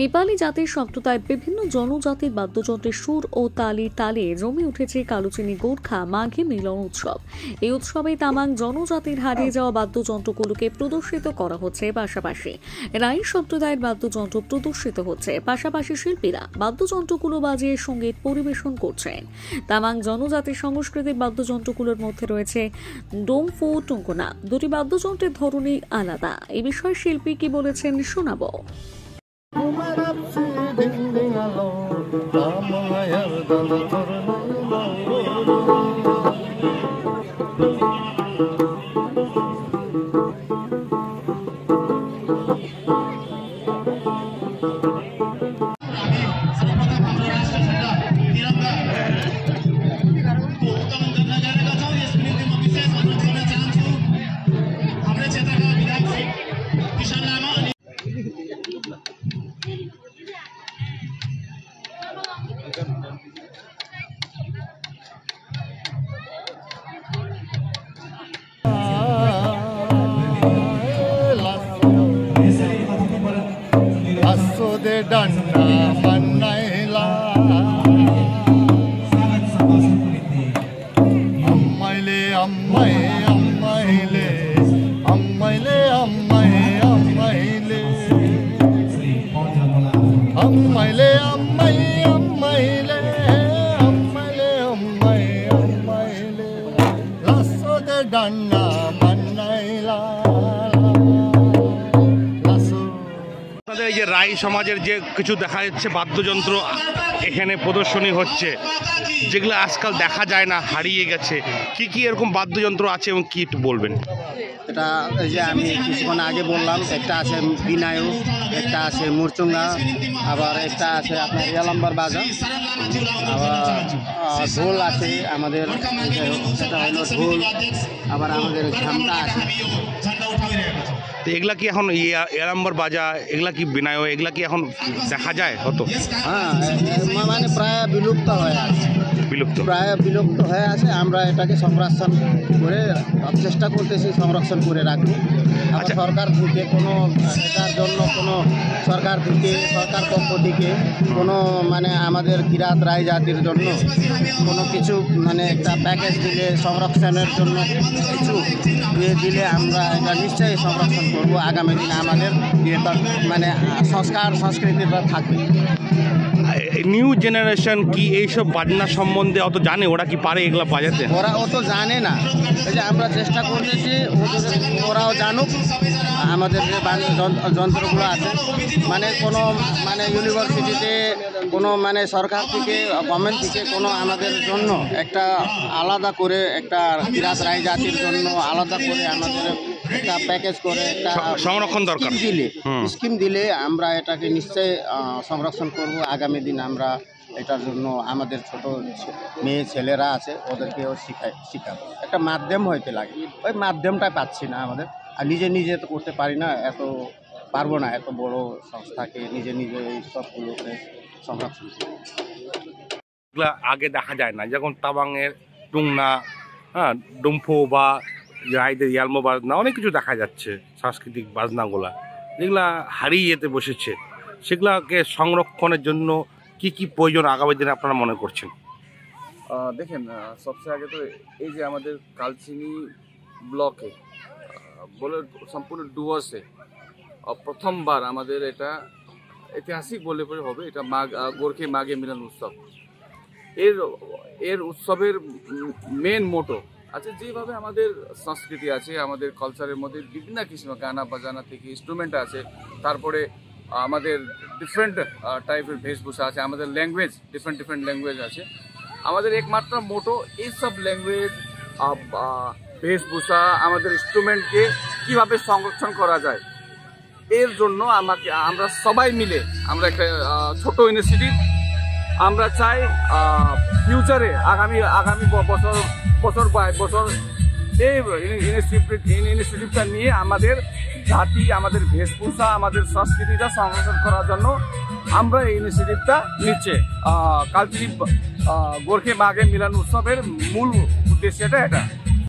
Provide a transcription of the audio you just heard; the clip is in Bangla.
নেপালি জাতির সম্প্রদায় বিভিন্ন জনজাতির বাদ্যযন্ত্রের সুর ও তালির তালে জমে উঠেছে কালোচিনি গোর্খা মাঘে মিলন উৎসব। এই উৎসবে তামাং জনজাতির হারিয়ে যাওয়া বাদ্যযন্ত্রগুলোকে প্রদর্শিত করা হচ্ছে, পাশাপাশি রাই সম্প্রদায়ের বাদ্যযন্ত্র প্রদর্শিত হচ্ছে। পাশাপাশি শিল্পীরা বাদ্যযন্ত্রগুলো বাজিয়ে সঙ্গীত পরিবেশন করছেন। তামাং জনজাতির সংস্কৃতির বাদ্যযন্ত্রগুলোর মধ্যে রয়েছে ডোমফো, টুঙ্কোনা। দুটি বাদ্যযন্ত্রের ধরনই আলাদা। এই বিষয়ে শিল্পী কি বলেছেন শোনাবো। Dana manaila ammaile ammai ammaile ammaile ammai ammaile ammaile ammai ammaile ammaile ammai ammaile lasso de dana manaila। এই যে রাই সমাজের যে কিছু দেখা যাচ্ছে বাদ্যযন্ত্র এখানে প্রদর্শনী হচ্ছে, যেগুলো আজকাল দেখা যায় না, হারিয়ে গেছে, কি কি এরকম বাদ্যযন্ত্র আছে এবং কি একটু বলবেন? এটা এই যে আমি কিছুক্ষণ আগে বললাম, একটা আছে বিনায়ক, একটা আছে মুরচুঙ্গা, আবার একটা আছে আপনার ইয়ালাম্বার বাজা, আবার ঢোল আছে আমাদের, সেটা হলো ঢোল, আবার আমাদের ঝামটা আছে। তো এগুলা কি এখন ইয়ালাম্বার বাজা, এগুলা কি বিনায়ক, এগুলা কি এখন দেখা যায় হতো? হ্যাঁ, মানে প্রায় বিলুপ্ত হয়ে আছে, প্রায় বিলুপ্ত হয়ে আছে। আমরা এটাকে সংরক্ষণ করে চেষ্টা করতেছি, সংরক্ষণ করে রাখবো। আবার সরকার থেকে কোনো এটার জন্য কোনো সরকার পক্ষ থেকে কোনো মানে আমাদের কিরাত রায় জাতির জন্য কোনো কিছু মানে একটা প্যাকেজ দিলে, সংরক্ষণের জন্য কিছু দিলে আমরা এটা নিশ্চয়ই সংরক্ষণ করব। আগামী দিনে আমাদের মানে সংস্কৃতিটা থাকবে। নিউ জেনারেশন কি এইসব বাজনা সম্বন্ধে অত জানে? ওরা কি পারে এগুলো বাজাতে? ওরা অত জানে না। এই যে আমরা চেষ্টা করতেছি ওরাও জানুক। আমাদের যে যন্ত্রগুলো আছে, মানে কোনো মানে ইউনিভার্সিটিতে কোনো মানে সরকার থেকে, গভর্নমেন্ট থেকে কোনো আমাদের জন্য একটা আলাদা করে একটা কিরাত রায় জাতির জন্য আলাদা করে আমাদের একটা প্যাকেজ করে একটা সংরক্ষণ দরকার স্কিম দিলে আমরা এটাকে নিশ্চয়ই সংরক্ষণ করব। আগামী দিন আমরা এটার জন্য আমাদের ছোট মেয়ে ছেলেরা আছে, ওদেরকেও শিখাবো। একটা মাধ্যম হইতে লাগে, ওই মাধ্যমটা পাচ্ছি না আমাদের। আর নিজে তো করতে পারি না, পারবো না এত বড় সংস্থাকে নিজে এই সবগুলোকে সংরক্ষণ করবো। আগে দেখা যায় না, যেমন তাবাংয়ের টুংনা, হ্যাঁ, ডুমফো বা রাইদের ইয়ালমো বাজনা, অনেক কিছু দেখা যাচ্ছে সাংস্কৃতিক বাজনাগুলা, যেগুলা হারিয়ে যেতে বসেছে। সেগুলাকে সংরক্ষণের জন্য কি কি প্রয়োজন আগামী দিনে আপনারা মনে করছেন? দেখেন, সবচেয়ে আগে তো এই যে আমাদের কালচিনি ব্লকে বলে সম্পূর্ণ ডুয়ার্সে প্রথমবার আমাদের এটা ঐতিহাসিক বলে পরে হবে, এটা গোর্খে মাঘে মিলন উৎসব। এর উৎসবের মেন মোটো আছে, যেভাবে আমাদের সংস্কৃতি আছে, আমাদের কালচারের মধ্যে বিভিন্ন কিছু গানা বাজানা থেকে ইনস্ট্রুমেন্ট আছে, তারপরে আমাদের ডিফারেন্ট টাইপের বেশভূষা আছে, আমাদের ল্যাঙ্গুয়েজ ডিফারেন্ট ল্যাঙ্গুয়েজ আছে। আমাদের একমাত্র মোটো এইসব ল্যাঙ্গুয়েজ, বেশভূষা, আমাদের ইনস্ট্রুমেন্টকে কিভাবে সংরক্ষণ করা যায়, এর জন্য আমরা সবাই মিলে আমরা একটা ছোট ইনিশিয়েটিভ আমরা চাই ফিউচারে আগামী বছর এই ইনিশিয়েটিভটা নিয়ে আমাদের জাতি, আমাদের বেশভূষা, আমাদের সংস্কৃতিটা সংরক্ষণ করার জন্য আমরা এই ইনিশিয়েটিভটা নিচ্ছে। কালচিনি গোর্খে মাঘে মিলন উৎসবের মূল উদ্দেশ্যটা এটা।